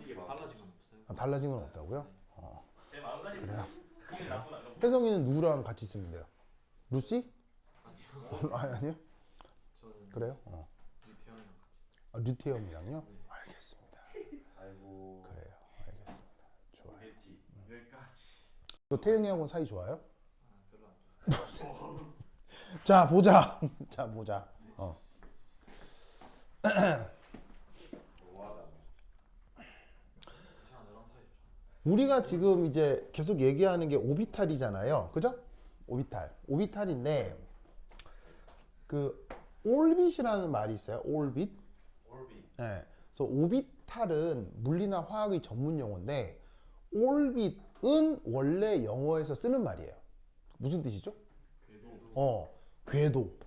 이게 달라진 건 없어요. 아, 달라진 건 없다고요? 네. 제 마음가짐 그래요? 그게 나쁘나 그럼. 혜성이는 누구랑 같이 쓰는데요? 루시? 아니요. 아니요? 저는 그래요? 유태현이랑 같이 아, 류태영이랑요? 있어요. 네. 알겠습니다. 아이고. 그래요. 알겠습니다. 좋아요. 베티 여기까지. 너 태영이하고 사이 좋아요? 아, 별로 안 좋아해요. 자, 보자. 자, 보자. 너무하다. 제가 너랑 사이 좋죠. 우리가 지금 이제 계속 얘기하는 게 오비탈이잖아요. 그죠? 오비탈. 오비탈인데 그 올빗이라는 말이 있어요. 올빗. 올비. 예. 그래서 오비탈은 물리나 화학의 전문 용어인데 올빗은 원래 영어에서 쓰는 말이에요. 무슨 뜻이죠? 궤도. 궤도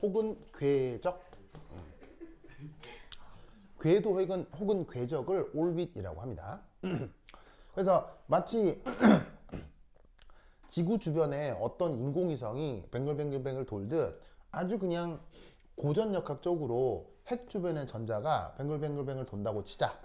혹은 궤적. 궤도 혹은 궤적을 올빗이라고 합니다. 그래서 마치 지구 주변에 어떤 인공위성이 뱅글뱅글뱅글 돌듯 아주 그냥 고전역학적으로 핵 주변의 전자가 뱅글뱅글뱅글 돈다고 치자.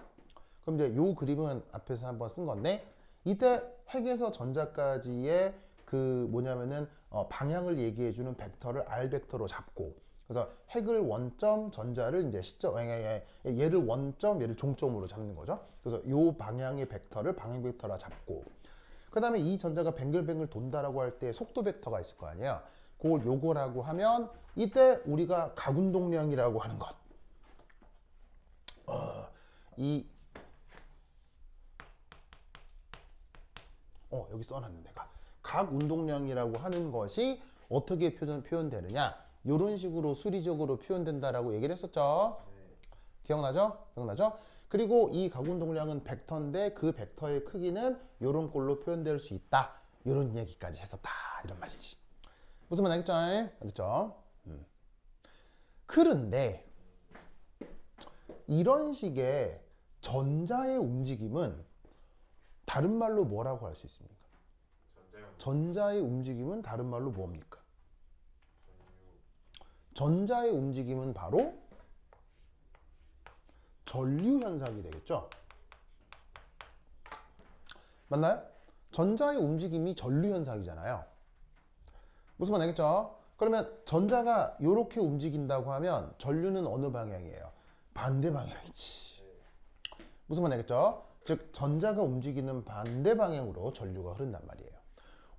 그럼 이제 요 그림은 앞에서 한번 쓴 건데 이때 핵에서 전자까지의 그 뭐냐면은 방향을 얘기해주는 벡터를 R 벡터로 잡고 그래서 핵을 원점, 전자를 이제 시점, 얘를 원점, 얘를 종점으로 잡는 거죠. 그래서 요 방향의 벡터를 방향 벡터라 잡고 그 다음에 이 전자가 뱅글뱅글 돈다라고 할 때 속도 벡터가 있을 거 아니에요. 그걸 요거라고 하면 이때 우리가 각운동량이라고 하는 것. 여기 써놨는 데가 각 운동량이라고 하는 것이 어떻게 표현되느냐 이런 식으로 수리적으로 표현된다라고 얘기를 했었죠. 기억나죠? 기억나죠? 그리고 이 각 운동량은 벡터인데 그 벡터의 크기는 이런 꼴로 표현될 수 있다 이런 얘기까지 했었다 이런 말이지. 무슨 말 알겠죠? 알겠죠? 그런데 이런 식의 전자의 움직임은 다른 말로 뭐라고 할 수 있습니까? 전자의 움직임은 다른 말로 뭡니까? 전자의 움직임은 바로 전류 현상이 되겠죠? 맞나요? 전자의 움직임이 전류 현상이잖아요. 무슨 말 알겠죠? 그러면 전자가 이렇게 움직인다고 하면 전류는 어느 방향이에요? 반대 방향이지. 무슨 말 알겠죠? 즉 전자가 움직이는 반대 방향으로 전류가 흐른단 말이에요.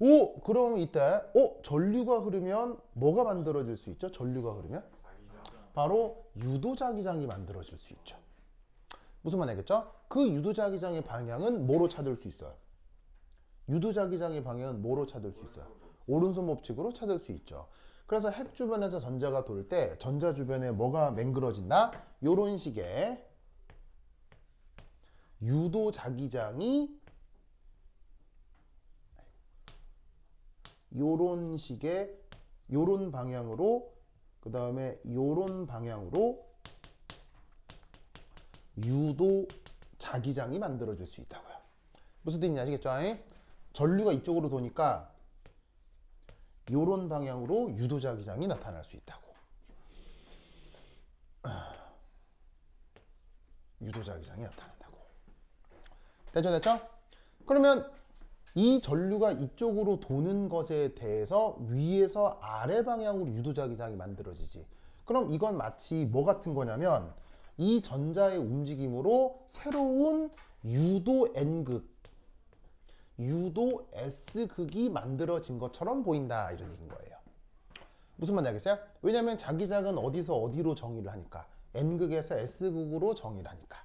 오, 그럼 이때 전류가 흐르면 뭐가 만들어질 수 있죠? 전류가 흐르면 바로 유도자기장이 만들어질 수 있죠. 무슨 말 알겠죠? 그 유도자기장의 방향은 뭐로 찾을 수 있어요? 유도자기장의 방향은 뭐로 찾을 수 있어요? 오른손 법칙으로 찾을 수 있죠. 그래서 핵 주변에서 전자가 돌 때 전자 주변에 뭐가 맹그러진다? 요런 식의 유도자기장이 요런 식의 요런 방향으로 그 다음에 요런 방향으로 유도자기장이 만들어질 수 있다고요. 무슨 뜻인지 아시겠죠? 전류가 이쪽으로 도니까 요런 방향으로 유도자기장이 나타날 수 있다고. 유도자기장이 나타난다고. 됐죠? 됐죠? 그러면 이 전류가 이쪽으로 도는 것에 대해서 위에서 아래 방향으로 유도자기장이 만들어지지. 그럼 이건 마치 뭐 같은 거냐면 이 전자의 움직임으로 새로운 유도 N극, 유도 S극이 만들어진 것처럼 보인다 이런 얘기인 거예요. 무슨 말인지 알겠어요? 왜냐하면 자기장은 어디서 어디로 정의를 하니까 N극에서 S극으로 정의를 하니까.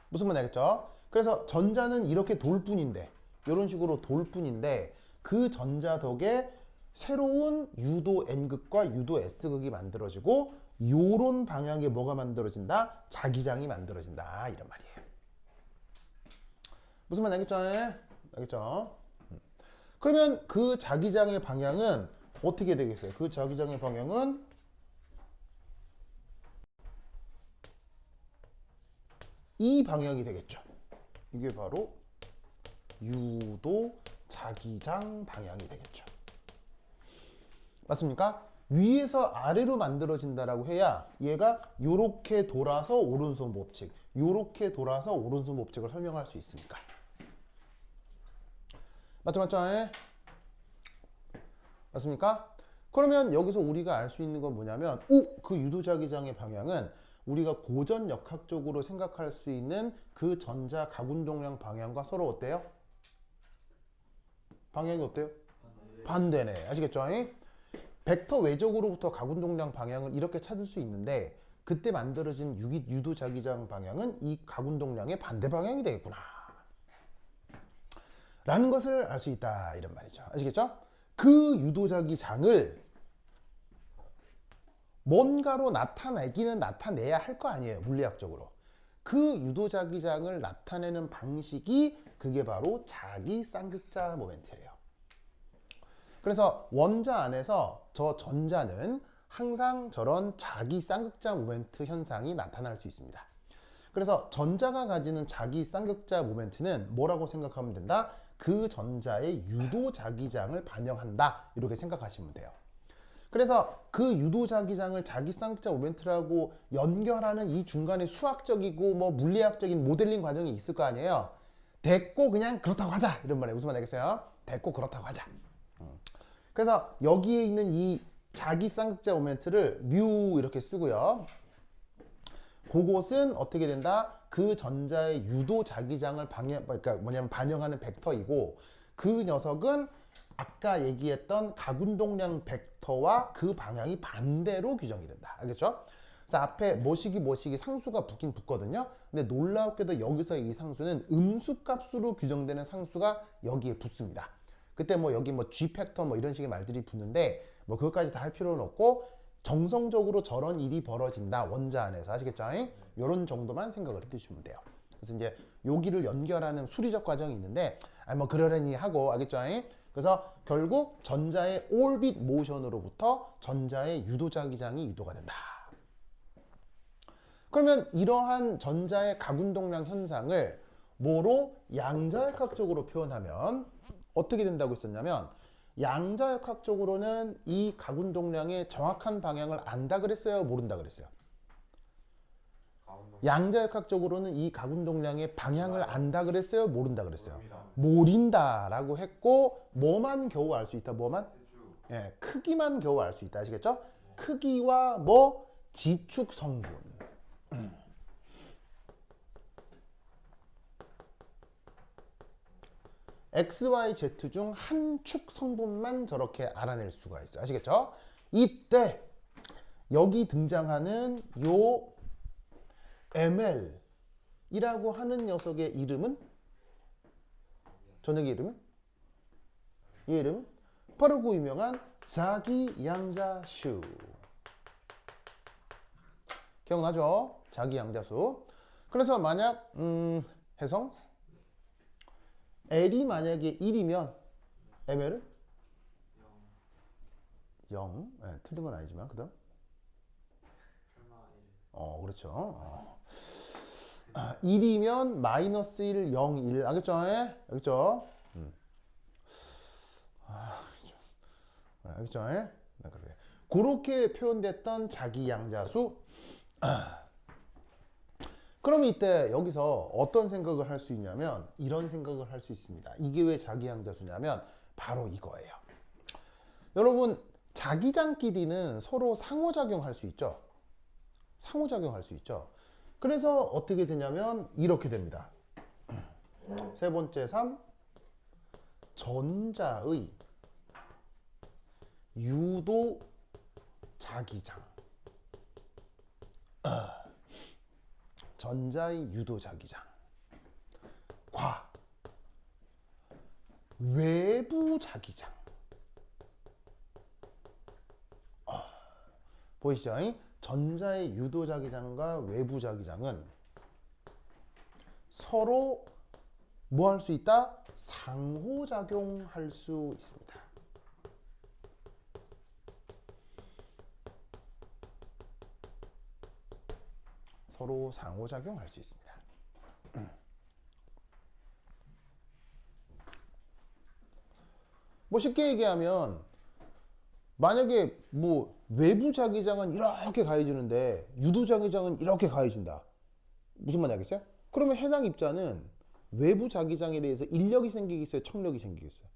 무슨 말인지 알겠죠? 그래서 전자는 이렇게 돌 뿐인데 이런 식으로 돌 뿐인데 그 전자 덕에 새로운 유도 N극과 유도 S극이 만들어지고 요런 방향에 뭐가 만들어진다? 자기장이 만들어진다 이런 말이에요. 무슨 말 알겠죠? 알겠죠? 그러면 그 자기장의 방향은 어떻게 되겠어요? 그 자기장의 방향은 이 방향이 되겠죠. 이게 바로 유도 자기장 방향이 되겠죠. 맞습니까? 위에서 아래로 만들어진다라고 해야 얘가 요렇게 돌아서 오른손 법칙, 요렇게 돌아서 오른손 법칙을 설명할 수 있으니까. 맞죠, 맞죠? 예? 맞습니까? 그러면 여기서 우리가 알 수 있는 건 뭐냐면, 그 유도자기장의 방향은 우리가 고전 역학적으로 생각할 수 있는 그 전자 가군동량 방향과 서로 어때요? 방향이 어때요? 반대네. 아시겠죠? 예? 벡터 외적으로부터 가군동량 방향을 이렇게 찾을 수 있는데, 그때 만들어진 유도자기장 방향은 이 가군동량의 반대 방향이 되겠구나 라는 것을 알 수 있다, 이런 말이죠. 아시겠죠? 그 유도자기장을 뭔가로 나타내기는 나타내야 할 거 아니에요, 물리학적으로. 그 유도자기장을 나타내는 방식이 그게 바로 자기 쌍극자 모멘트예요. 그래서 원자 안에서 저 전자는 항상 저런 자기 쌍극자 모멘트 현상이 나타날 수 있습니다. 그래서 전자가 가지는 자기 쌍극자 모멘트는 뭐라고 생각하면 된다? 그 전자의 유도자기장을 반영한다, 이렇게 생각하시면 돼요. 그래서 그 유도자기장을 자기 쌍극자 모멘트라고 연결하는 이 중간에 수학적이고 뭐 물리학적인 모델링 과정이 있을 거 아니에요. 됐고 그냥 그렇다고 하자, 이런 말이에요. 무슨 말 알겠어요? 됐고 그렇다고 하자. 그래서 여기에 있는 이 자기 쌍극자 모멘트를 뮤 이렇게 쓰고요. 그곳은 어떻게 된다? 그 전자의 유도자기장을 반영하는 벡터이고, 그 녀석은 아까 얘기했던 가군동량 벡터와 그 방향이 반대로 규정이 된다. 알겠죠? 그래서 앞에 뭐시기 상수가 붙긴 붙거든요. 근데 놀랍게도 여기서 이 상수는 음수값으로 규정되는 상수가 여기에 붙습니다. 그때 뭐 여기 뭐 G 팩터 뭐 이런 식의 말들이 붙는데, 뭐 그것까지 다 할 필요는 없고, 정성적으로 저런 일이 벌어진다, 원자 안에서. 아시겠죠? 이런 정도만 생각을 해두시면 돼요. 그래서 이제 여기를 연결하는 수리적 과정이 있는데, 뭐 그러려니 하고, 알겠죠? 그래서 결국 전자의 오비트 모션으로부터 전자의 유도자기장이 유도가 된다. 그러면 이러한 전자의 가군동량 현상을 뭐로? 양자역학적으로 표현하면 어떻게 된다고 했었냐면, 양자역학적으로는 이 가군동량의 정확한 방향을 안다 그랬어요, 모른다 그랬어요? 양자역학적으로는 이 가군동량의 방향을 안다 그랬어요, 모른다 그랬어요? 모른다라고 했고, 뭐만 겨우 알 수 있다? 뭐만? 예, 크기만 겨우 알 수 있다. 아시겠죠? 크기와 뭐 지축 성분. X, Y, Z 중 한 축 성분만 저렇게 알아낼 수가 있어요. 아시겠죠? 이때 여기 등장하는 요 ML이라고 하는 녀석의 이름은, 저녁의 이름은? 이 이름은 바로 그 유명한 자기 양자수. 기억나죠? 자기 양자수. 그래서 만약 해성 L이 만약에 1이면 ML은 0. 네, 틀린 건 아니지만 그다음. 그렇죠. 1이면 마이너스 1, 0, 1. 알겠죠? 알겠죠? 알겠죠? 네, 그래. 그렇게 표현됐던 자기 양자수. 그럼 이때 여기서 어떤 생각을 할 수 있냐면, 이런 생각을 할 수 있습니다. 이게 왜 자기 양자수냐면 바로 이거예요. 여러분, 자기장끼리는 서로 상호작용할 수 있죠. 상호작용할 수 있죠. 그래서 어떻게 되냐면 이렇게 됩니다. 세 번째 3, 전자의 유도 자기장. 전자의 유도 자기장 과 외부 자기장. 보이시죠? 전자의 유도 자기장과 외부 자기장은 서로 뭐 할 수 있다? 상호작용할 수 있습니다. 서로 상호작용할 수 있습니다. 뭐 쉽게 얘기하면, 만약에 뭐 외부 자기장은 이렇게 가해지는데 유도 자기장은 이렇게 가해진다. 무슨 말인지 알겠어요? 그러면 해당 입자는 외부 자기장에 대해서 인력이 생기겠어요? 청력이 생기겠어요?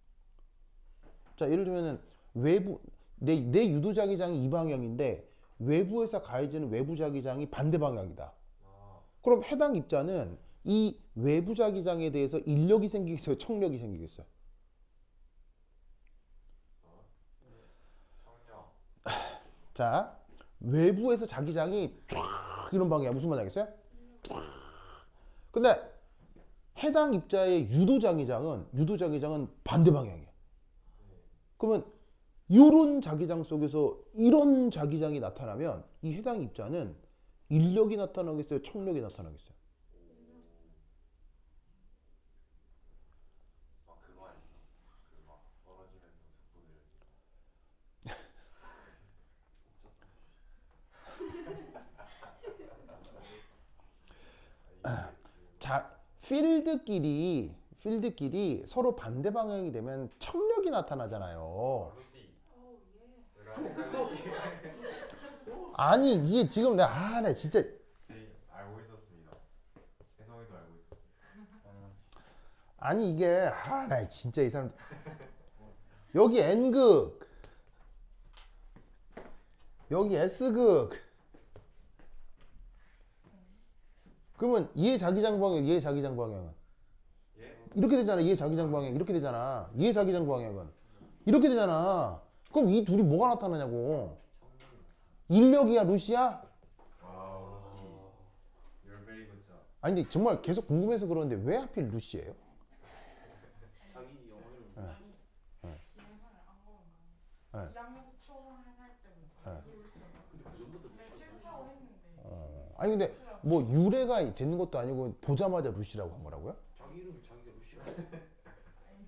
자, 예를 들면은 외부 내 유도 자기장이 이 방향인데 외부에서 가해지는 외부 자기장이 반대 방향이다. 그럼 해당 입자는 이 외부 자기장에 대해서 인력이 생기겠어요? 청력이 생기겠어요? 청력. 자, 외부에서 자기장이 쫙 이런 방향 무슨 말인지 알겠어요? 근데 해당 입자의 유도 자기장은 반대 방향이에요. 그러면 이런 자기장 속에서 이런 자기장이 나타나면 이 해당 입자는 인력이 나타나겠어요? 청력이 나타나겠어요? 막 그거 아니야? 그막 멀어지면서 속도를. 자, 필드끼리 서로 반대 방향이 되면 청력이 나타나잖아요. 루시. 아니 이게 지금 내가 진짜 알고 있었습니다. 혜성이도 알고 있었어요. 아니 이게 나 진짜 이 사람 여기 N극 여기 S극 그러면 얘 자기장 방향 얘 자기장 방향은 예? 이렇게 되잖아. 얘 자기장 방향 이렇게 되잖아. 얘 자기장 방향은 이렇게 되잖아. 그럼 이 둘이 뭐가 나타나냐고. 인력이야 루시야? 와우 루시. You're very good job. 아니 근데 정말 계속 궁금해서 그러는데 왜 하필 루시예요? 자기 영어 이름 김혜선을 안 네. 거는 2학년 초할 때부터 네. 근데 그 전부터 네, 실수하고 했는데 아니 근데 뭐 유래가 되는 것도 아니고 보자마자 루시라고 한 거라고요? 자기 이름 자기가 루시라 아니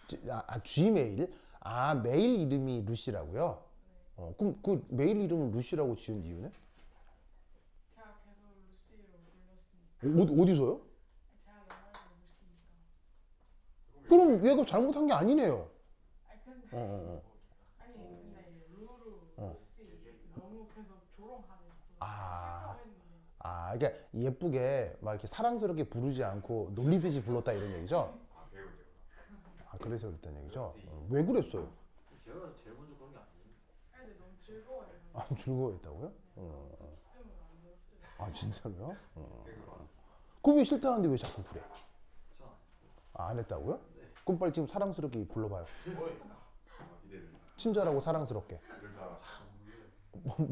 제 지메일 G메일? 메일 이름이 루시라고요? 그럼 그 메일 이름은 루시라고 지은 이유는? 제가 계속 루시로 불렀으니까 어디서요? 제가 영어를 루시니까 그럼 얘가 잘못한 게 아니네요. 아니 근데 어. 아니 근데 루루 어. 루시 너무 계속 조롱하는 아. 실수하고 했는데 그러니까 예쁘게 막 이렇게 사랑스럽게 부르지 않고 놀리듯이 불렀다 이런 얘기죠? 아 배우죠. 그래서 그랬다는 얘기죠? 왜 그랬어요? 제가 제일 먼저 그런 게 아니에요 근데 너무 즐거워요. 즐거워했다고요? 때문에 안 배웠어요. 진짜로요? 그럼 왜 싫다는데 왜 자꾸 그래? 전안 했어요 안 했다고요? 그럼 빨리 지금 사랑스럽게 불러봐요. 기대된다. 친절하고 사랑스럽게. 이럴 줄 알았어.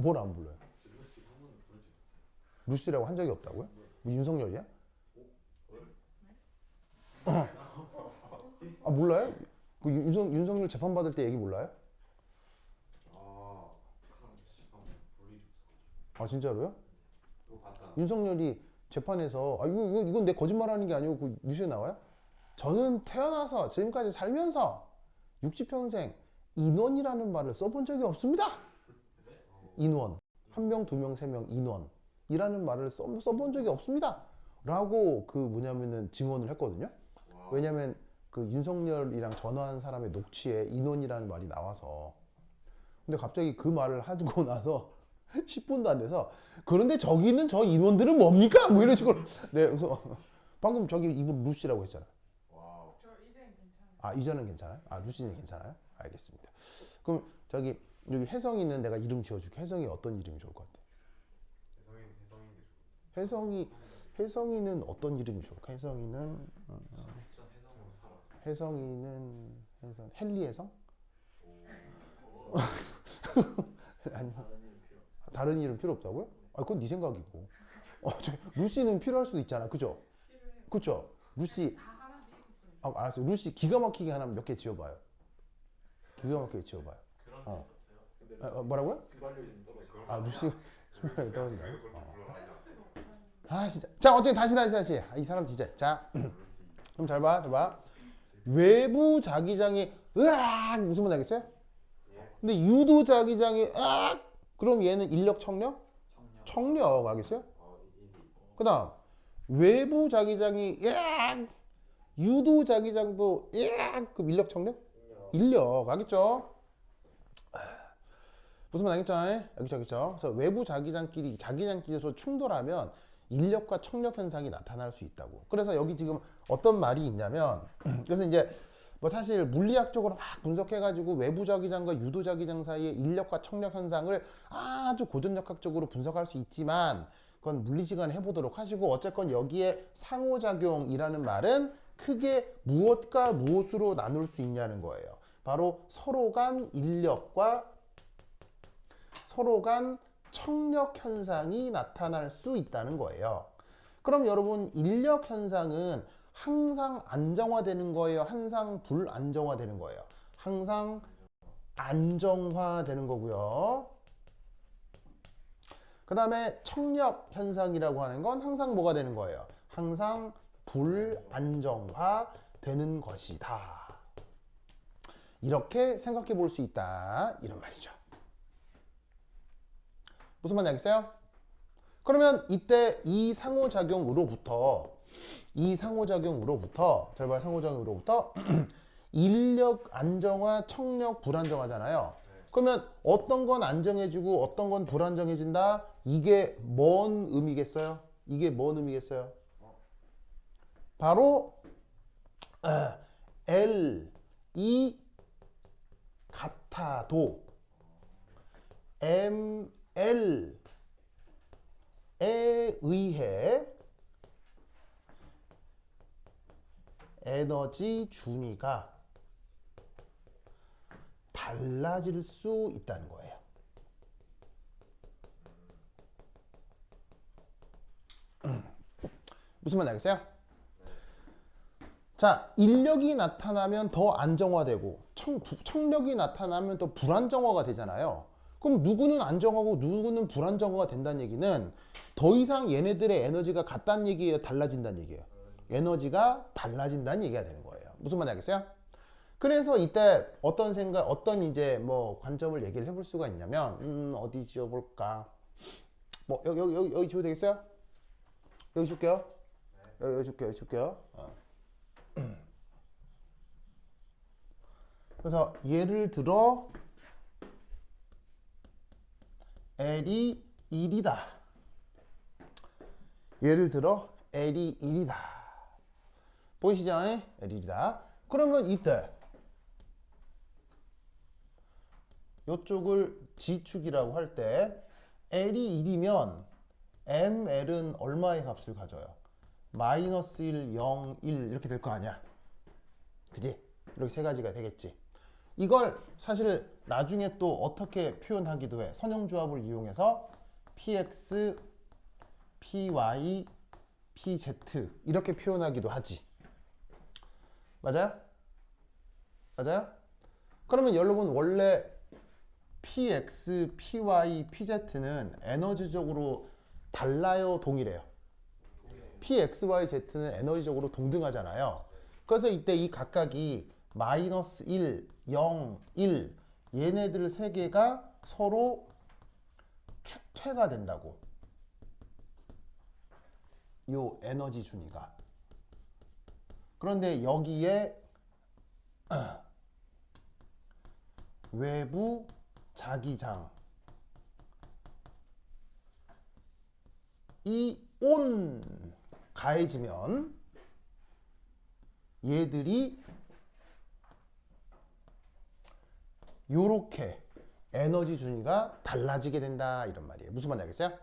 뭘 안 불러요? 루시 한 번도 부른 적이 없어요 루시라고 한 적이 없다고요? 뭐 윤석열이야? 몰라요? 그 윤석열 재판 받을 때 얘기 몰라요? 그 사람 시방 볼 일이 없어 진짜로요? 그거 봤잖아. 윤석열이 재판에서 이건 내 거짓말하는 게 아니고 그 뉴스에 나와요? 저는 태어나서 지금까지 살면서 60평생 인원이라는 말을 써본 적이 없습니다. 인원. 한 명, 두 명, 세 명, 인원이라는 말을 써본 적이 없습니다. 라고 그 뭐냐면은 증언을 했거든요. 와우. 왜냐면 그 윤석열이랑 전화한 사람의 녹취에 인원이라는 말이 나와서. 근데 갑자기 그 말을 하고 나서 10분도 안 돼서 그런데 저기 있는 저 인원들은 뭡니까? 뭐 이런 식으로. 네, 그래서 방금 저기 이분 루시라고 했잖아. 와우. 저 이제는 괜찮아요. 이전은 괜찮아요? 루시는 괜찮아요? 알겠습니다. 그럼 저기 여기 혜성이는 내가 이름 지어줄게. 혜성이 어떤 이름이 좋을 것 같아? 혜성인 게 좋고. 혜성이는 어떤 이름이 좋을까? 혜성이는 전 해성으로 살았어요 혜성이는 헨리 혜성? 아니 다른 이름 필요 없어요 다른 이름 필요 없다고요? 그건 네 생각이고. 루시는 필요할 수도 있잖아, 그죠? 필요해요. 그죠? 루시. 다 하나씩 있었어요. 알았어. 루시 기가 막히게 하나 몇 개 지어봐요. 기가 막히게 지어봐요. 그런 어. 수 있었어요. 근데 뭐라고요? 순발력이 좀 떨어져 루시 순발력이 떨어진다고? 왜 그걸 불러라냐. 센스가 없어요. 진짜. 자, 어쨌든 다시. 이 사람 진짜. 자, 루시. 그럼 잘 봐. 외부 자기장이 으악 무슨 말 알겠어요? 예. 근데 유도 자기장이 으악 그럼 얘는 인력 청력? 청력 알겠어요? 이지. 그다음 외부 자기장이 으악 유도 자기장도 으악 그럼 인력 청력? 인력 알겠죠? 무슨 말 알겠죠? 알겠죠? 그래서 외부 자기장끼리서 충돌하면 인력과 청력 현상이 나타날 수 있다고. 그래서 여기 지금 어떤 말이 있냐면, 그래서 이제 뭐 사실 물리학적으로 막 분석해가지고 외부 자기장과 유도 자기장 사이의 인력과 청력 현상을 아주 고전역학적으로 분석할 수 있지만, 그건 물리 시간에 해보도록 하시고, 어쨌건 여기에 상호작용이라는 말은 크게 무엇과 무엇으로 나눌 수 있냐는 거예요. 바로 서로 간 인력과 서로 간 청력 현상이 나타날 수 있다는 거예요. 그럼 여러분, 인력 현상은 항상 안정화되는 거예요? 항상 불안정화되는 거예요? 항상 안정화되는 거고요. 그 다음에 청력 현상이라고 하는 건 항상 뭐가 되는 거예요? 항상 불안정화되는 것이다. 이렇게 생각해 볼 수 있다. 이런 말이죠. 무슨 말인지 알겠어요? 그러면 이때 이 상호작용으로부터 인력 안정화, 청력 불안정하잖아요. 그러면 어떤 건 안정해지고 어떤 건 불안정해진다? 이게 뭔 의미겠어요? 바로 L이 같아도 ML에 의해 에너지 준위가 달라질 수 있다는 거예요. 무슨 말인지 알겠어요? 자, 인력이 나타나면 더 안정화되고 청력이 나타나면 더 불안정화가 되잖아요. 그럼 누구는 안정하고 누구는 불안정화가 된다는 얘기는 더 이상 얘네들의 에너지가 같다는 얘기예요? 달라진다는 얘기예요? 에너지가 달라진다는 얘기가 되는 거예요. 무슨 말인지 알겠어요? 그래서 이때 어떤 이제 뭐 관점을 얘기를 해볼 수가 있냐면, 어디 지어볼까? 뭐, 여기 지어도 되겠어요? 여기 줄게요. 여기 줄게요. 그래서 예를 들어, L이 1이다. 예를 들어, L이 1이다. 보이시죠? L이 1이다. 그러면 이때 이쪽을 G축이라고 할 때 L이 1이면 ML은 얼마의 값을 가져요? 마이너스 1, 0, 1 이렇게 될 거 아니야. 그지? 이렇게 세 가지가 되겠지. 이걸 사실 나중에 또 어떻게 표현하기도 해. 선형조합을 이용해서 px, py, pz 이렇게 표현하기도 하지. 맞아요? 그러면 여러분 원래 px, py, pz는 에너지적으로 달라요? 동일해요? px, y, z는 에너지적으로 동등하잖아요. 그래서 이때 이 각각이 마이너스 1, 0, 1 얘네들 세 개가 서로 축퇴가 된다고. 요 에너지 준위가. 그런데 여기에 외부 자기장 이 온 가해지면 얘들이 요렇게 에너지 준위가 달라지게 된다 이런 말이에요. 무슨 말인지 알겠어요?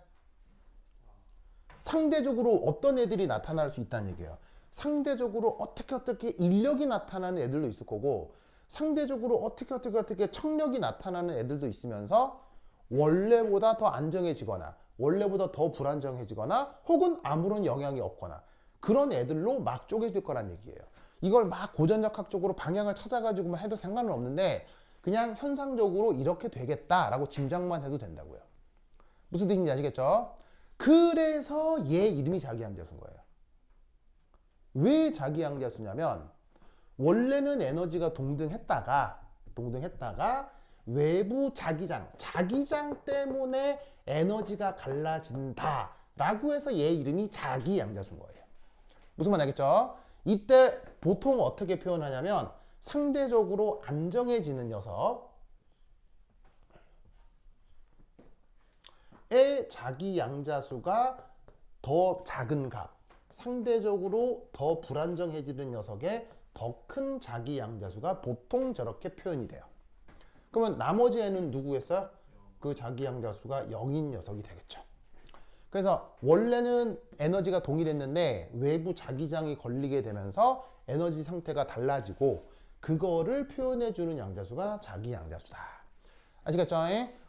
상대적으로 어떤 애들이 나타날 수 있다는 얘기예요. 상대적으로 어떻게 인력이 나타나는 애들도 있을 거고 상대적으로 어떻게 청력이 나타나는 애들도 있으면서 원래보다 더 안정해지거나 원래보다 더 불안정해지거나 혹은 아무런 영향이 없거나 그런 애들로 막 쪼개질 거란 얘기예요. 이걸 막 고전역학적으로 방향을 찾아가지고만 해도 상관은 없는데 그냥 현상적으로 이렇게 되겠다라고 짐작만 해도 된다고요. 무슨 뜻인지 아시겠죠? 그래서 얘 이름이 자기양자수인 거예요. 왜 자기양자수냐면 원래는 에너지가 동등했다가 외부 자기장 때문에 에너지가 갈라진다 라고 해서 얘 이름이 자기양자수인 거예요. 무슨 말 알겠죠? 이때 보통 어떻게 표현하냐면 상대적으로 안정해지는 녀석 값의 자기 양자수가 더 작은 값, 상대적으로 더 불안정해지는 녀석의 더 큰 자기 양자수가 보통 저렇게 표현이 돼요. 그러면 나머지 애는 누구겠어요? 그 자기 양자수가 0인 녀석이 되겠죠. 그래서 원래는 에너지가 동일했는데 외부 자기장이 걸리게 되면서 에너지 상태가 달라지고 그거를 표현해 주는 양자수가 자기 양자수다. 아시겠죠?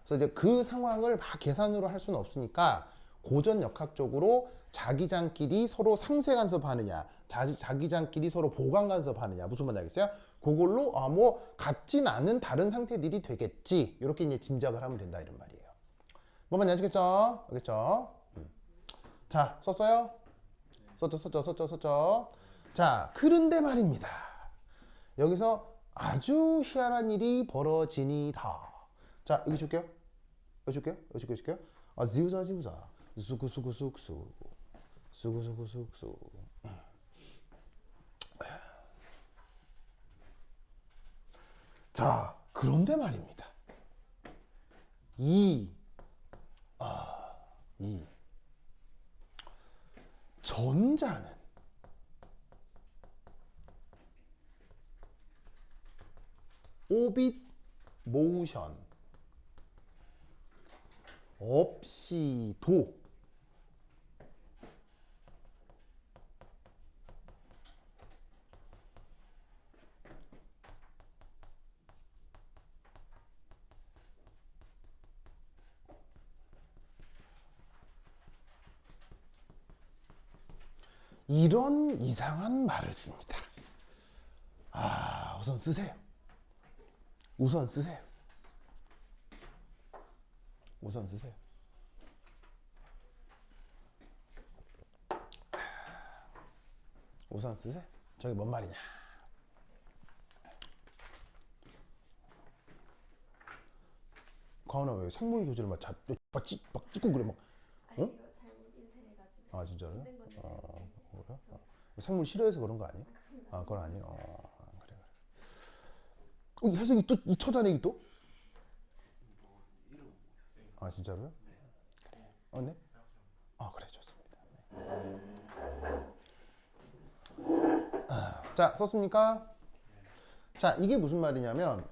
그래서 이제 그 상황을 막 계산으로 할 수는 없으니까 고전 역학적으로 자기장끼리 서로 상쇄 간섭하느냐, 자기장끼리 서로 보강 간섭하느냐, 무슨 말인지 알겠어요? 그걸로 뭐 같진 않은 다른 상태들이 되겠지. 이렇게 이제 짐작을 하면 된다 이런 말이에요. 뭐 말인지 아시겠죠? 알겠죠? 자, 썼어요? 썼죠. 자, 그런데 말입니다. 여기서 아주 희한한 일이 벌어지니다. 자, 여기 줄게요. 여기 줄게요. 지우자. 수구수구숙수. 자, 그런데 말입니다. 이 전자는 오빗 모션 없이도 이런 이상한 말을 씁니다. 우선 쓰세요. 우선 쓰세요. 저게 뭔 말이냐? 가은아 왜 생물 교재를 막 찍고 그래 막? 아니 이거 잘못 인쇄해가지고. 진짜로요? 힘든 건데 그래? 생물 싫어해서 그런 거 아니에요? 그건 아니에요. 그래. 혜석이 또 이 처자내기 또? 진짜로요? 그래. 네? 그래 좋습니다. 네. 자, 썼습니까? 자, 이게 무슨 말이냐면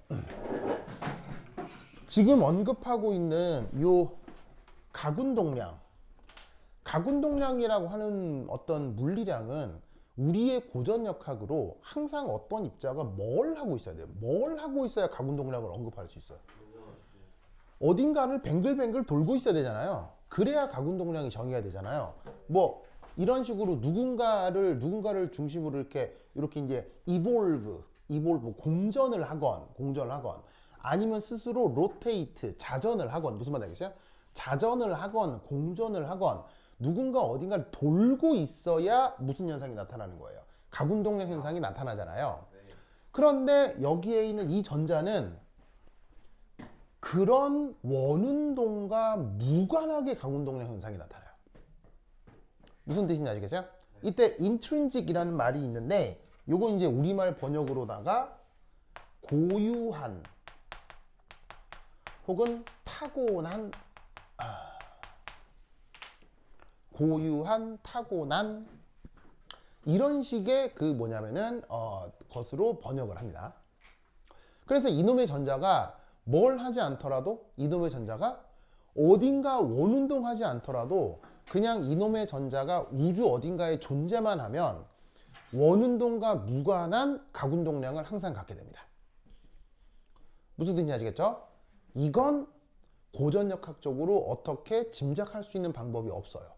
지금 언급하고 있는 요 가군동량이라고 하는 어떤 물리량은 우리의 고전역학으로 항상 어떤 입자가 뭘 하고 있어야 돼요? 뭘 하고 있어야 가군동량을 언급할 수 있어요? 어딘가를 뱅글뱅글 돌고 있어야 되잖아요. 그래야 가군동량이 정의가 되잖아요. 뭐 이런 식으로 누군가를 중심으로 이렇게 이제 이볼브 공전을 하건 아니면 스스로 로테이트 자전을 하건 무슨 말인지 알겠어요? 자전을 하건 공전을 하건 누군가 어딘가를 돌고 있어야 무슨 현상이 나타나는 거예요? 가군동량 현상이 나타나잖아요. 그런데 여기에 있는 이 전자는 그런 원운동과 무관하게 가군동량 현상이 나타나요. 무슨 뜻인지 아시겠어요? 이때 intrinsic이라는 말이 있는데 요거 이제 우리말 번역으로다가 고유한 혹은 타고난 이런 식의 그 뭐냐면은 것으로 번역을 합니다. 그래서 이놈의 전자가 뭘 하지 않더라도 이놈의 전자가 어딘가 원운동하지 않더라도 그냥 이놈의 전자가 우주 어딘가에 존재만 하면 원운동과 무관한 가군동량을 항상 갖게 됩니다. 무슨 뜻인지 아시겠죠? 이건 고전역학적으로 어떻게 짐작할 수 있는 방법이 없어요.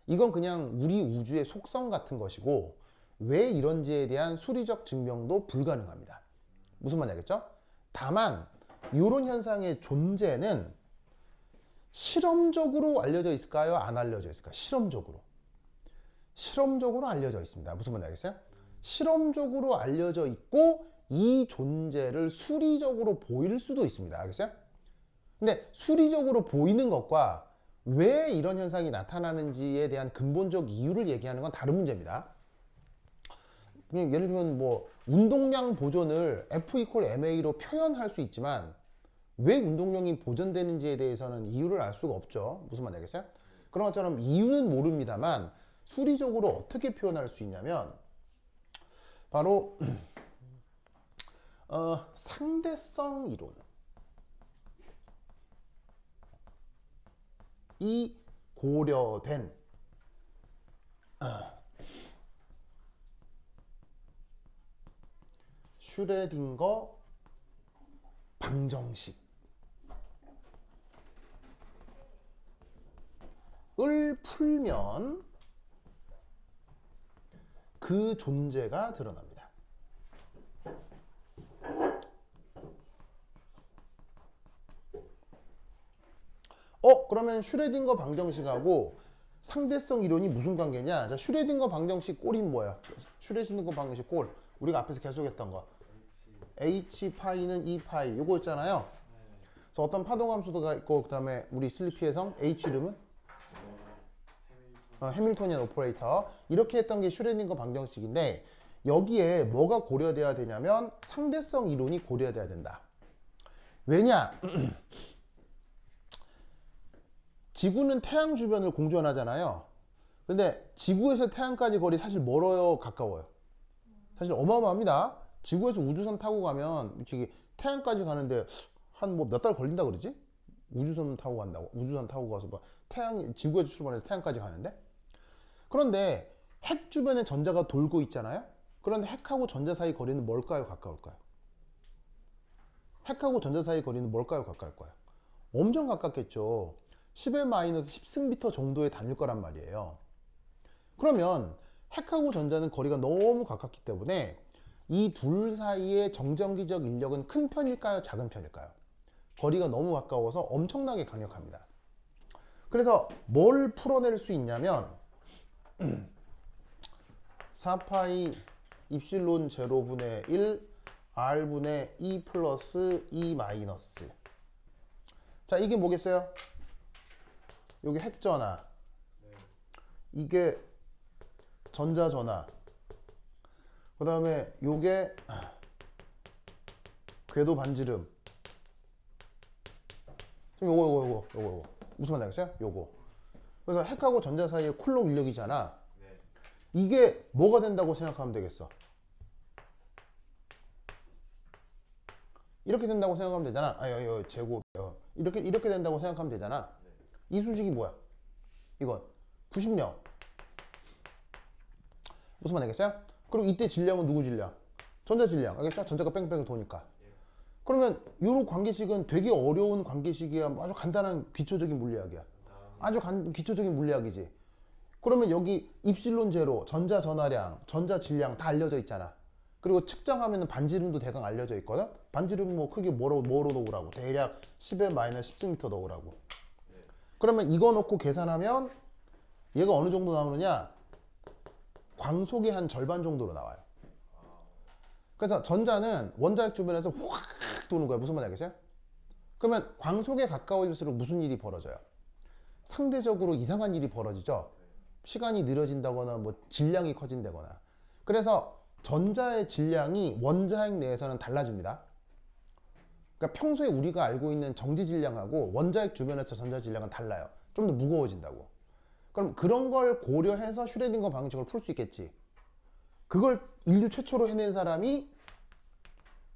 이건 그냥 우리 우주의 속성 같은 것이고 왜 이런지에 대한 수리적 증명도 불가능합니다. 무슨 말인지 알겠죠? 다만 이런 현상의 존재는 실험적으로 알려져 있을까요? 안 알려져 있을까요? 실험적으로 알려져 있습니다. 무슨 말인지 알겠어요? 실험적으로 알려져 있고 이 존재를 수리적으로 보일 수도 있습니다. 알겠어요? 근데 수리적으로 보이는 것과 왜 이런 현상이 나타나는지에 대한 근본적 이유를 얘기하는 건 다른 문제입니다. 예를 들면 뭐 운동량 보존을 F=ma로 표현할 수 있지만 왜 운동량이 보존되는지에 대해서는 이유를 알 수가 없죠. 무슨 말인지 알겠어요? 그런 것처럼 이유는 모릅니다만 수리적으로 어떻게 표현할 수 있냐면 바로 상대성 이론 이 고려된 슈레딩거 방정식을 풀면 그 존재가 드러납니다. 그러면 슈레딩거 방정식하고 상대성 이론이 무슨 관계냐? 자, 슈레딩거 방정식 꼴이 뭐야? 슈레딩거 방정식 꼴. 우리가 앞에서 계속했던 거. H 파이는 E 파이. 요거 있잖아요. 그래서 어떤 파동함수가 있고 그다음에 우리 슬리피의 성 H 이름은 해밀토니안 오퍼레이터. 이렇게 했던 게 슈레딩거 방정식인데 여기에 뭐가 고려돼야 되냐면 상대성 이론이 고려돼야 된다. 왜냐? 지구는 태양 주변을 공전하잖아요. 근데 지구에서 태양까지 거리 사실 멀어요, 가까워요? 사실 어마어마합니다. 지구에서 우주선 타고 가면 저기 태양까지 가는데 한 뭐 몇 달 걸린다 그러지? 우주선 타고 간다고. 우주선 타고 가서 뭐 지구에서 출발해서 태양까지 가는데. 그런데 핵 주변에 전자가 돌고 있잖아요. 그런데 핵하고 전자 사이 거리는 뭘까요, 가까울까요? 핵하고 전자 사이 거리는 뭘까요, 가까울까요? 엄청 가깝겠죠. 10의 마이너스 10승미터 정도에 다닐 거란 말이에요. 그러면 핵하고 전자는 거리가 너무 가깝기 때문에 이 둘 사이의 정전기적 인력은 큰 편일까요, 작은 편일까요? 거리가 너무 가까워서 엄청나게 강력합니다. 그래서 뭘 풀어낼 수 있냐면 4파이 입실론 제로분의 1 R분의 E 플러스 E 마이너스. 자, 이게 뭐겠어요? 여기 핵전화, 이게 전자전화, 그 다음에 요게 궤도 반지름. 요거 무슨 말인지 알겠어요? 요거. 그래서 핵하고 전자 사이의 쿨롱 인력이잖아. 이게 뭐가 된다고 생각하면 되겠어? 이렇게 된다고 생각하면 되잖아. 제곱 이렇게 된다고 생각하면 되잖아. 이 수식이 뭐야? 이건 90령. 무슨 말 알겠어요? 그리고 이때 질량은 누구 질량? 전자 질량. 알겠죠? 전자가 뺑뺑 도니까. 그러면 이 관계식은 되게 어려운 관계식이야. 아주 간단한 기초적인 물리학이야. 아주 기초적인 물리학이지. 그러면 여기 입실론 제로, 전자 전하량, 전자 질량 다 알려져 있잖아. 그리고 측정하면 반지름도 대강 알려져 있거든. 반지름 뭐 크게 뭐로 넣으라고? 대략 10의 마이너스 10승미터 넣으라고. 그러면 이거 놓고 계산하면 얘가 어느 정도 나오느냐? 광속의 한 절반 정도로 나와요. 그래서 전자는 원자핵 주변에서 확 도는 거야. 무슨 말인지 알겠어요? 그러면 광속에 가까워질수록 무슨 일이 벌어져요? 상대적으로 이상한 일이 벌어지죠. 시간이 느려진다거나 뭐 질량이 커진다거나. 그래서 전자의 질량이 원자핵 내에서는 달라집니다. 그러니까 평소에 우리가 알고 있는 정지 질량하고 원자핵 주변에서 전자 질량은 달라요. 좀 더 무거워진다고. 그럼 그런 걸 고려해서 슈레딩거 방정식을 풀 수 있겠지. 그걸 인류 최초로 해낸 사람이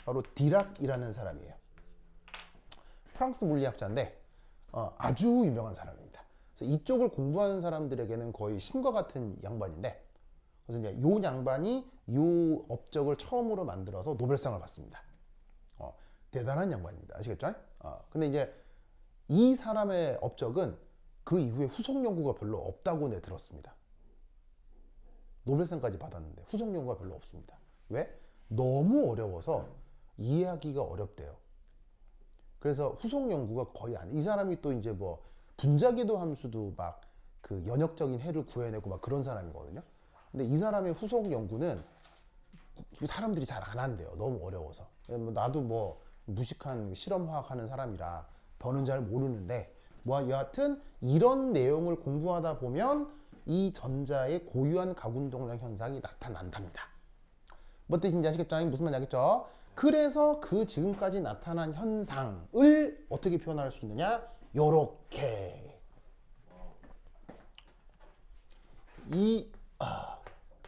바로 디락이라는 사람이에요. 프랑스 물리학자인데 아주 유명한 사람입니다. 그래서 이쪽을 공부하는 사람들에게는 거의 신과 같은 양반인데, 그래서 이제 요 양반이 요 업적을 처음으로 만들어서 노벨상을 받습니다. 대단한 양반입니다. 아시겠죠? 근데 이제 이 사람의 업적은 그 이후에 후속 연구가 별로 없다고 내 들었습니다. 노벨상까지 받았는데 후속 연구가 별로 없습니다. 왜? 너무 어려워서 이해하기가 어렵대요. 그래서 후속 연구가 거의 이 사람이 또 이제 뭐 분자궤도 함수도 막 그 연역적인 해를 구해내고 막 그런 사람이거든요. 근데 이 사람의 후속 연구는 사람들이 잘 안 한대요. 너무 어려워서. 나도 뭐 무식한 실험화학 하는 사람이라 더는 잘 모르는데, 뭐 여하튼 이런 내용을 공부하다 보면 이 전자의 고유한 가운동량 현상이 나타난답니다. 뭐 뜻인지 아시겠죠? 무슨 말인지 알겠죠? 그래서 그 지금까지 나타난 현상을 어떻게 표현할 수 있느냐? 요렇게.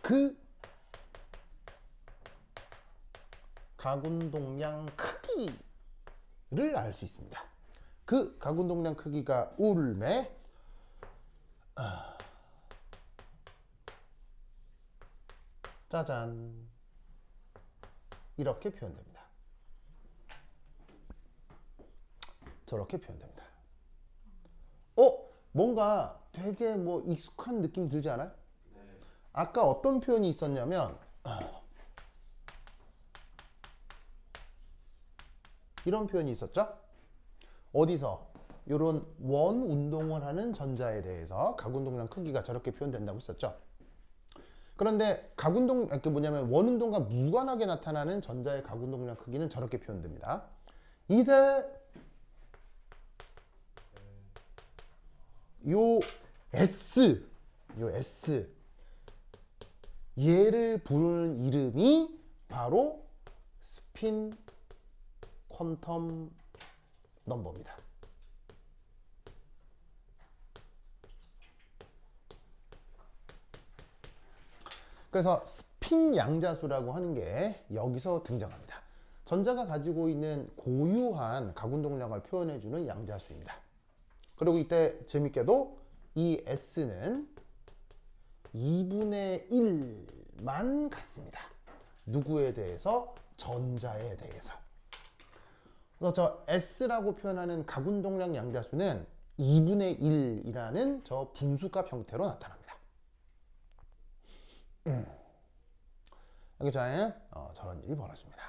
그 가군동량 크기를 알 수 있습니다. 그 가군동량 크기가 울매 짜잔 이렇게 표현됩니다. 저렇게 표현됩니다. 뭔가 되게 뭐 익숙한 느낌 들지 않아요? 아까 어떤 표현이 있었냐면 이런 표현이 있었죠? 어디서? 이런 원 운동을 하는 전자에 대해서 가군동량 크기가 저렇게 표현된다고 했었죠? 그런데 이게 뭐냐면 원 운동과 무관하게 나타나는 전자의 가군동량 크기는 저렇게 표현됩니다. 이제 요 S 얘를 부르는 이름이 바로 스핀 퀀텀 넘버입니다. 그래서 스핀 양자수라고 하는 게 여기서 등장합니다. 전자가 가지고 있는 고유한 가군동량을 표현해주는 양자수입니다. 그리고 이때 재밌게도 이 S는 2분의 1만 같습니다. 누구에 대해서? 전자에 대해서. 그래서 저 S라고 표현하는 가군동량 양자수는 2분의 1이라는 저 분수값 형태로 나타납니다. 알겠죠? 저런 일이 벌어집니다.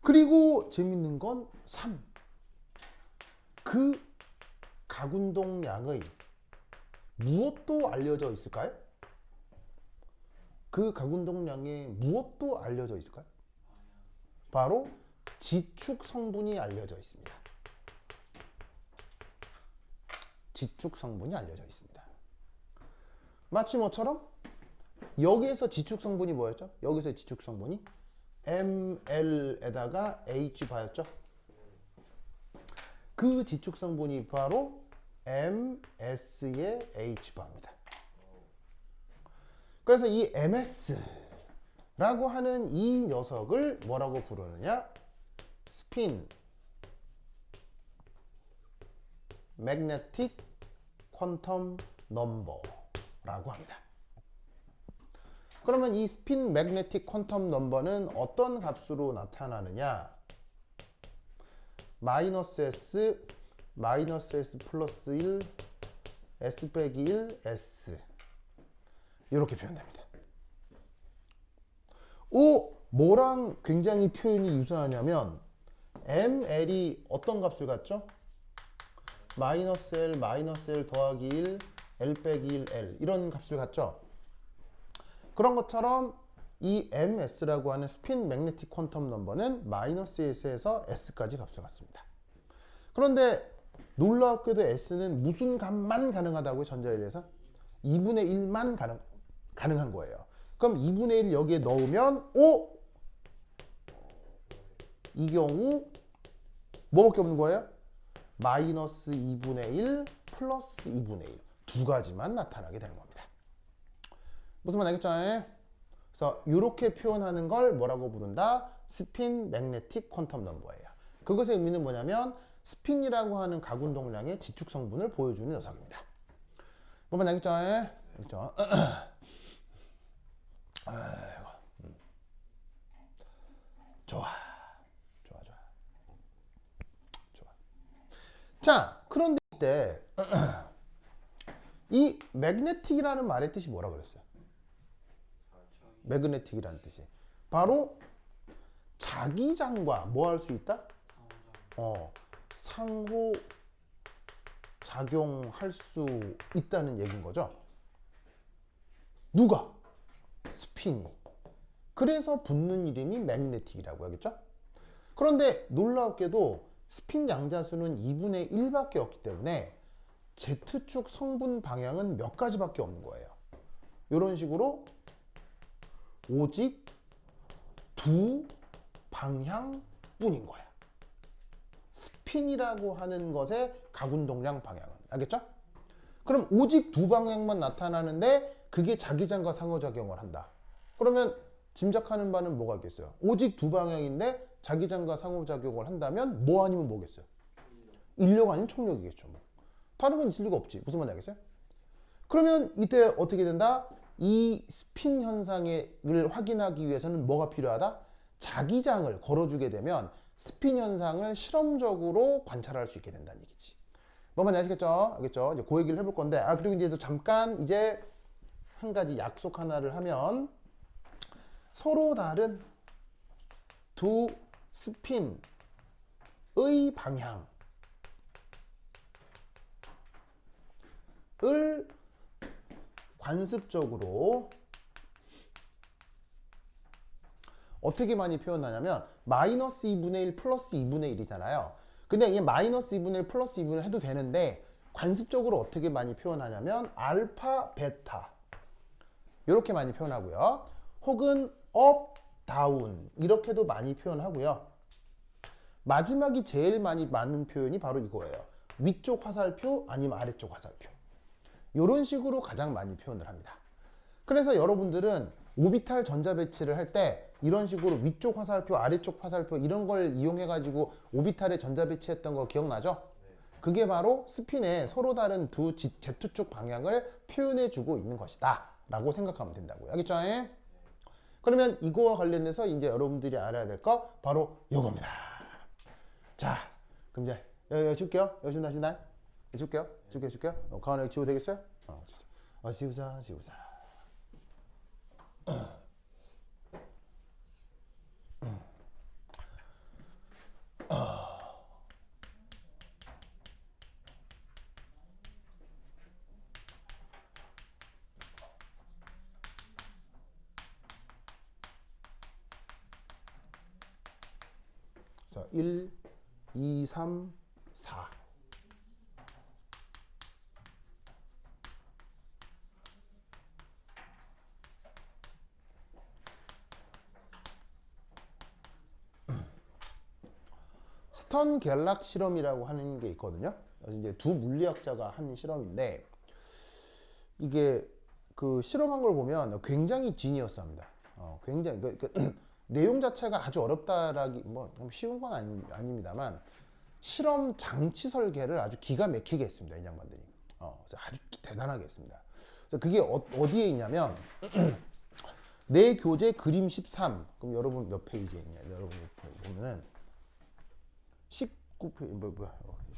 그리고 재밌는 건 3. 그 가군동량의 무엇도 알려져 있을까요? 그 가군동량에 무엇도 알려져 있을까요? 바로 지축 성분이 알려져 있습니다. 지축 성분이 알려져 있습니다. 마치 뭐처럼 여기에서 지축 성분이 뭐였죠? 여기서 지축 성분이 ML에다가 H바였죠? 그 지축 성분이 바로 MS의 H바입니다. 그래서 이 MS라고 하는 이 녀석을 뭐라고 부르느냐? 스핀 매그네틱 퀀텀 넘버라고 합니다. 그러면 이 스핀 매그네틱 퀀텀 넘버는 어떤 값으로 나타나느냐? 마이너스 S, 마이너스 S 플러스 1, S 빼기 1, S 이렇게 표현됩니다. 뭐랑 굉장히 표현이 유사하냐면 ML이 어떤 값을 갖죠? 마이너스 L, 마이너스 L 더하기 1, L 빼기 1, L 이런 값을 갖죠? 그런 것처럼 이 MS라고 하는 스핀 매그네틱 퀀텀 넘버는 마이너스 S에서 S까지 값을 갖습니다. 그런데 놀랍게도 S는 무슨 값만 가능하다고요? 전자에 대해서? 2분의 1만 가능한 거예요. 그럼 2분의 1 여기에 넣으면 이 경우 뭐밖에 없는 거예요? 마이너스 2분의 1 플러스 2분의 1 두 가지만 나타나게 되는 겁니다. 무슨 말 알겠죠? 그래서 이렇게 표현하는 걸 뭐라고 부른다? 스핀 매그네틱 퀀텀 넘버예요. 그것의 의미는 뭐냐면 스핀이라고 하는 가군동량의 지축 성분을 보여주는 녀석입니다. 무슨 말 알겠죠? 알겠죠? 좋아. 자, 그런데 이때 이 매그네틱이라는 말의 뜻이 뭐라고 그랬어요? 매그네틱이라는 뜻이 바로 자기장과 뭐 할 수 있다? 상호 작용할 수 있다는 얘기인 거죠. 누가? 스핀이. 그래서 붙는 이름이 매그네틱이라고 하겠죠. 그런데 놀랍게도 스핀 양자수는 2분의 1밖에 없기 때문에 Z축 성분 방향은 몇 가지밖에 없는 거예요. 이런 식으로 오직 두 방향뿐인 거야. 스핀이라고 하는 것의 가군동량 방향은. 알겠죠? 그럼 오직 두 방향만 나타나는데 그게 자기장과 상호작용을 한다. 그러면 짐작하는 바는 뭐가 있겠어요? 오직 두 방향인데 자기장과 상호작용을 한다면 뭐 아니면 뭐겠어요? 인력 아니면 총력이겠죠. 뭐. 다른 건 있을 리가 없지. 무슨 말인지 알겠어요? 그러면 이때 어떻게 된다? 이 스핀 현상을 확인하기 위해서는 뭐가 필요하다? 자기장을 걸어주게 되면 스핀 현상을 실험적으로 관찰할 수 있게 된다는 얘기지. 뭔 말인지 아시겠죠? 알겠죠? 이제 그 얘기를 해볼 건데, 그리고 이제 또 잠깐 이제 한 가지 약속 하나를 하면 서로 다른 두 스핀의 방향을 관습적으로 어떻게 많이 표현하냐면 마이너스 2분의 1 플러스 2분의 1이잖아요. 근데 이게 마이너스 2분의 1 플러스 2분의 1 해도 되는데 관습적으로 어떻게 많이 표현하냐면 알파, 베타 이렇게 많이 표현하고요. 혹은 업, 다운 이렇게도 많이 표현하고요. 마지막이 제일 많이 맞는 표현이 바로 이거예요. 위쪽 화살표 아니면 아래쪽 화살표. 이런 식으로 가장 많이 표현을 합니다. 그래서 여러분들은 오비탈 전자 배치를 할 때 이런 식으로 위쪽 화살표, 아래쪽 화살표 이런 걸 이용해 가지고 오비탈에 전자 배치했던 거 기억나죠? 그게 바로 스핀의 서로 다른 두 Z축 방향을 표현해 주고 있는 것이다 라고 생각하면 된다고요. 알겠죠? 그러면 이거와 관련해서 이제 여러분들이 알아야 될 거 바로 이겁니다. 자, 그럼 이제 여기 줄게요. 여기 준다. 줄게요. 가운데 지워 되겠어요? 지우자. 자, 1, 2, 3, 4. 스턴 갤락 실험이라고 하는 게 있거든요. 그래서 이제 두 물리학자가 한 실험인데 이게 그 실험한 걸 보면 굉장히 지니어스합니다. 굉장히 내용 자체가 아주 어렵다라기 뭐 쉬운 건 아닙니다만 실험 장치 설계를 아주 기가 막히게 했습니다. 이 양반들이. 그래서 아주 대단하게 했습니다. 그래서 그게 어디에 있냐면 내 교재 그림 13. 그럼 여러분 몇 페이지에 있냐? 여러분 보면은 19페이지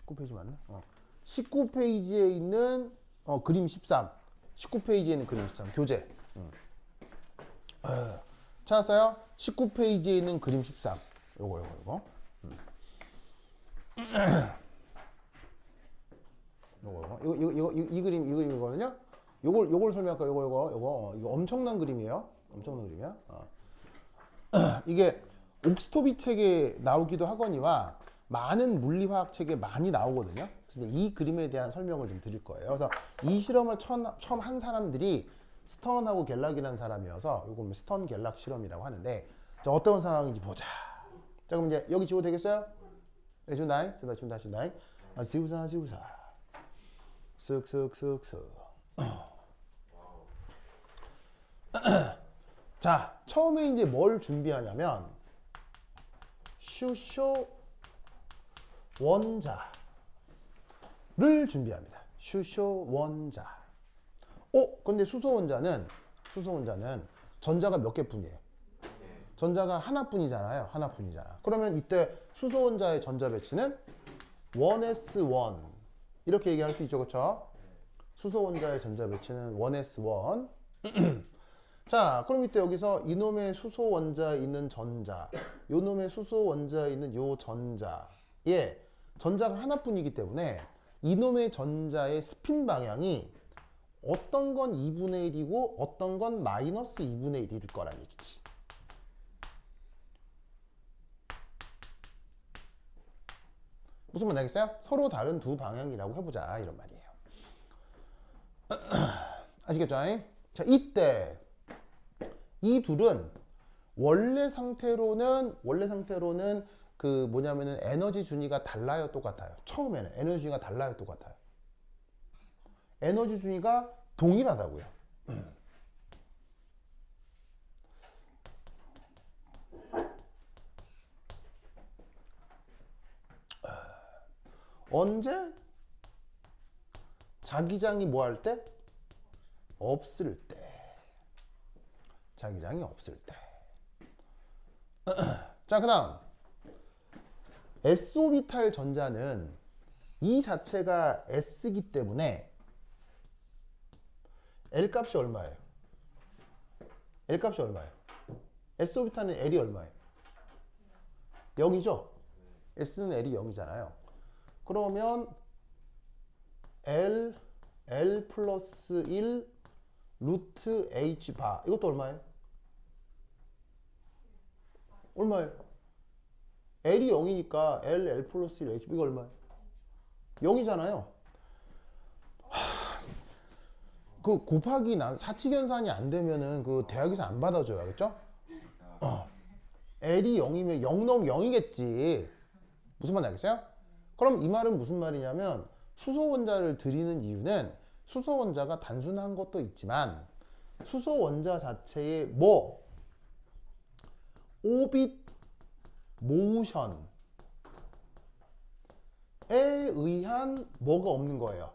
19페이지 맞나? 19페이지에 있는 그림 13. 19페이지에 있는 그림 13. 교재. 찾았어요? 19페이지에 있는 그림 13. 요거. 이 그림이거든요. 요걸 설명할까? 이거 엄청난 그림이에요. 엄청난 그림이야. 이게 옥스토비 책에 나오기도 하거니와 많은 물리화학 책에 많이 나오거든요. 그래서 이 그림에 대한 설명을 좀 드릴 거예요. 그래서 이 실험을 처음 한 사람들이 스턴하고 갤락이라는 사람이어서 이걸 스턴 갤락 실험이라고 하는데 자, 어떤 상황인지 보자. 자, 그럼 이제 여기 지워 되겠어요? 네, 준다. 지우자. 쓱. 자, 처음에 이제 뭘 준비하냐면 슈쇼 원자를 준비합니다. 슈쇼 원자. 근데 수소 원자는 전자가 몇 개뿐이에요? 전자가 하나뿐이잖아요. 그러면 이때 수소 원자의 전자 배치는 1s1 이렇게 얘기할 수 있죠, 그렇죠? 수소 원자의 전자 배치는 1s1. 자, 그럼 이때 여기서 이놈의 수소 원자에 있는 전자, 요놈의 수소 원자에 있는 요 전자에 전자가 하나뿐이기 때문에 이놈의 전자의 스핀 방향이 어떤 건 2분의 1이고 어떤 건 마이너스 2분의 1일 거란 얘기지. 무슨 말 알겠어요? 서로 다른 두 방향이라고 해보자 이런 말이에요. 아시겠죠? 자, 이때 이 둘은 원래 상태로는 그 뭐냐면은 에너지 준위가 달라요, 똑같아요? 처음에는 에너지 준위가 달라요, 똑같아요? 에너지 준위가 동일하다고요. 언제? 자기장이 뭐 할 때? 없을 때. 자기장이 없을 때. 자, 그 다음 S오비탈 전자는 이 자체가 S이기 때문에 L값이 얼마예요? L값이 얼마예요? S오비탈은 L이 얼마예요? 0이죠? S는 L이 0이잖아요. 그러면 L 플러스 1 루트 H 바 이것도 얼마예요? 얼마예요? L이 0이니까 L 플러스 1 H 이거 얼마예요? 0이잖아요. 그 곱하기 사칙연산이 안 되면은 그 대학에서 안 받아줘요. 알겠죠? L이 0이면 0 넣으면 0이겠지. 무슨 말인지 알겠어요? 그럼 이 말은 무슨 말이냐면 수소원자를 드리는 이유는 수소원자가 단순한 것도 있지만 수소원자 자체의 뭐 오빗 모션에 의한 뭐가 없는 거예요.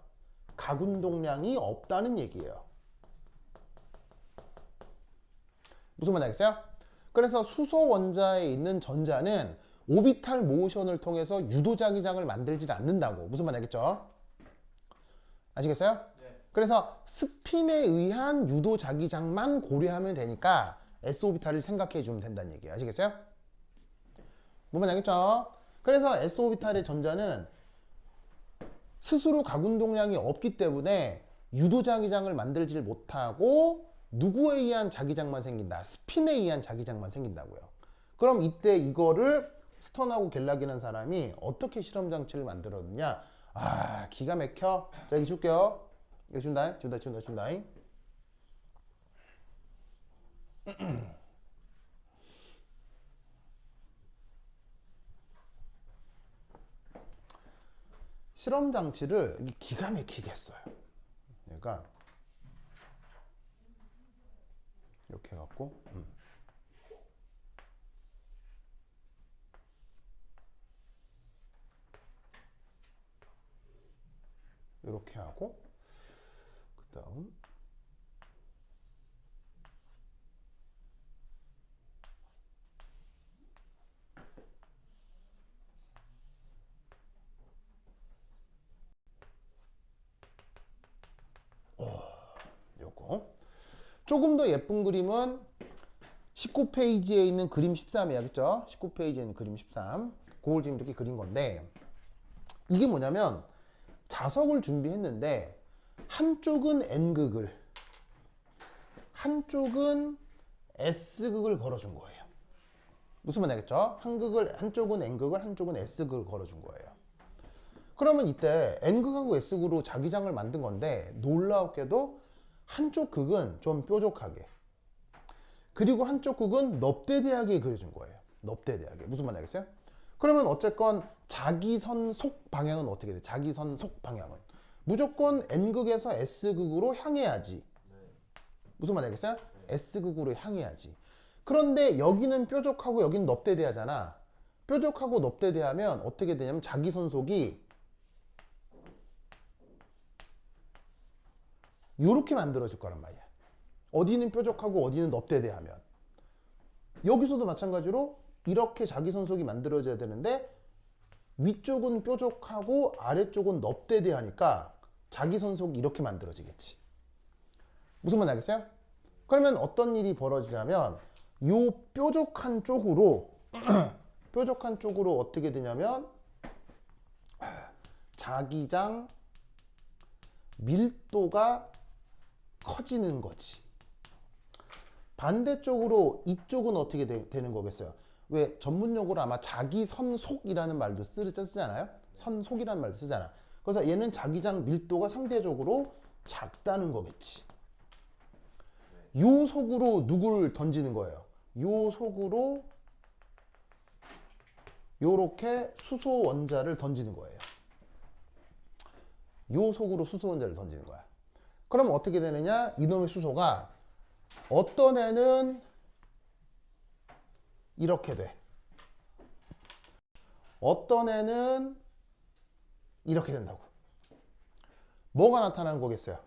가군동량이 없다는 얘기예요. 무슨 말인지 알겠어요? 그래서 수소원자에 있는 전자는 오비탈 모션을 통해서 유도자기장을 만들지 않는다고. 무슨 말인지 알겠죠? 아시겠어요? 네. 그래서 스핀에 의한 유도자기장만 고려하면 되니까 S오비탈을 생각해 주면 된다는 얘기예요. 아시겠어요? 뭔 말인지 알겠죠? 그래서 S오비탈의 전자는 스스로 가군동량이 없기 때문에 유도자기장을 만들지 못하고 누구에 의한 자기장만 생긴다? 스핀에 의한 자기장만 생긴다고요. 그럼 이때 이거를 스턴하고 갤락이라는 사람이 어떻게 실험장치를 만들었느냐? 아, 기가 막혀. 자, 여기 줄게요. 여기 준다. 실험장치를 기가 막히게 했어요. 그러니까 이렇게 해갖고 이렇게 하고 그 다음 요거 조금 더 예쁜 그림은 19페이지에 있는 그림 13이야. 그쵸? 19페이지에 있는 그림 13 그걸 지금 이렇게 그린 건데 이게 뭐냐면 자석을 준비했는데 한쪽은 N극을 한쪽은 S극을 걸어준 거예요. 무슨 말인지 알겠죠? 한쪽은 N극을 한쪽은 S극을 걸어준 거예요. 그러면 이때 N극하고 S극으로 자기장을 만든 건데 놀라웠게도 한쪽 극은 좀 뾰족하게 그리고 한쪽 극은 넙대대하게 그려준 거예요. 넙대대하게. 무슨 말인지 알겠어요? 그러면 어쨌건 자기선 속 방향은 어떻게 돼? 자기선 속 방향은 무조건 N극에서 S극으로 향해야지. 무슨 말인지 알겠어요? S극으로 향해야지. 그런데 여기는 뾰족하고 여기는 넙대대하잖아. 뾰족하고 넙대대하면 어떻게 되냐면 자기선 속이 이렇게 만들어질 거란 말이야. 어디는 뾰족하고 어디는 넙대대하면 여기서도 마찬가지로 이렇게 자기선속이 만들어져야 되는데 위쪽은 뾰족하고 아래쪽은 넙대대하니까 자기선속이 이렇게 만들어지겠지. 무슨 말인지 알겠어요? 그러면 어떤 일이 벌어지냐면 이 뾰족한 쪽으로 뾰족한 쪽으로 어떻게 되냐면 자기장 밀도가 커지는 거지. 반대쪽으로 이쪽은 어떻게 되는 거겠어요? 왜 전문용어로 아마 자기선속이라는 말도 쓰잖아요. 선속이라는 말도 쓰잖아. 그래서 얘는 자기장 밀도가 상대적으로 작다는 거겠지. 요 속으로 누굴 던지는 거예요? 요 속으로 요렇게 수소 원자를 던지는 거예요. 요 속으로 수소 원자를 던지는 거야. 그럼 어떻게 되느냐? 이놈의 수소가 어떤 애는 이렇게 돼. 어떤 애는 이렇게 된다고. 뭐가 나타나는 거겠어요?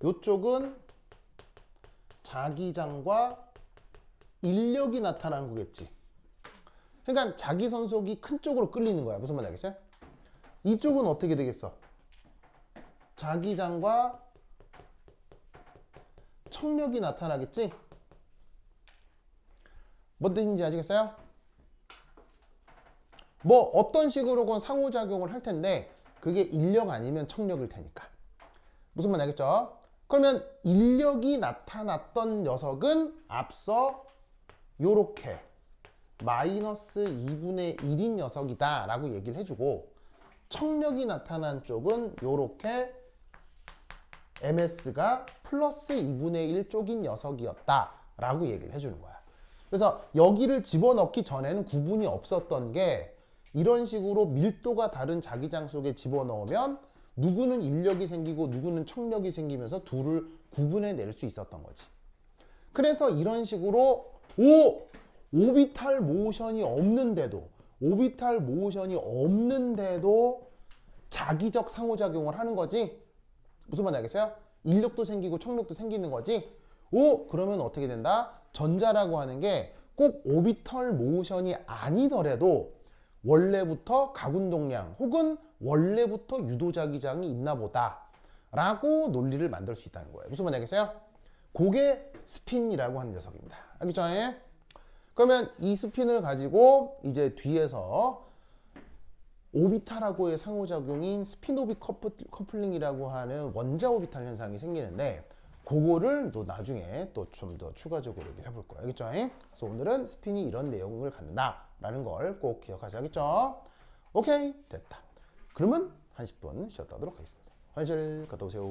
요쪽은 자기장과 인력이 나타나는 거겠지. 그러니까 자기선속이 큰 쪽으로 끌리는 거야. 무슨 말인지 알겠어요? 이쪽은 어떻게 되겠어? 자기장과 청력이 나타나겠지? 뭔 뜻인지 아시겠어요? 뭐 어떤 식으로건 상호작용을 할 텐데 그게 인력 아니면 청력일 테니까. 무슨 말인지 알겠죠? 그러면 인력이 나타났던 녀석은 앞서 요렇게 마이너스 2분의 1인 녀석이다 라고 얘기를 해주고, 청력이 나타난 쪽은 요렇게 MS가 플러스 2분의 1 쪽인 녀석이었다 라고 얘기를 해주는 거야. 그래서 여기를 집어넣기 전에는 구분이 없었던 게, 이런 식으로 밀도가 다른 자기장 속에 집어넣으면 누구는 인력이 생기고 누구는 청력이 생기면서 둘을 구분해 낼 수 있었던 거지. 그래서 이런 식으로 오비탈 모션이 없는데도 자기적 상호작용을 하는 거지. 무슨 말인지 알겠어요? 인력도 생기고 청력도 생기는 거지. 그러면 어떻게 된다? 전자라고 하는 게 꼭 오비털 모션이 아니더라도 원래부터 가군동량 혹은 원래부터 유도자기장이 있나 보다 라고 논리를 만들 수 있다는 거예요. 무슨 말인지 알겠어요? 그게 스핀이라고 하는 녀석입니다. 알겠죠? 그러면 이 스핀을 가지고 이제 뒤에서 오비탈하고의 상호작용인 스핀-오비 커플링이라고 하는 원자 오비탈 현상이 생기는데, 그거를 또 나중에 또 좀 더 추가적으로 얘기를 해볼 거예요. 알겠죠? 그래서 오늘은 스핀이 이런 내용을 갖는다 라는 걸 꼭 기억하셔야겠죠? 오케이, 됐다. 그러면 한 10분 쉬었다 하도록 하겠습니다. 화장실 갔다 오세요.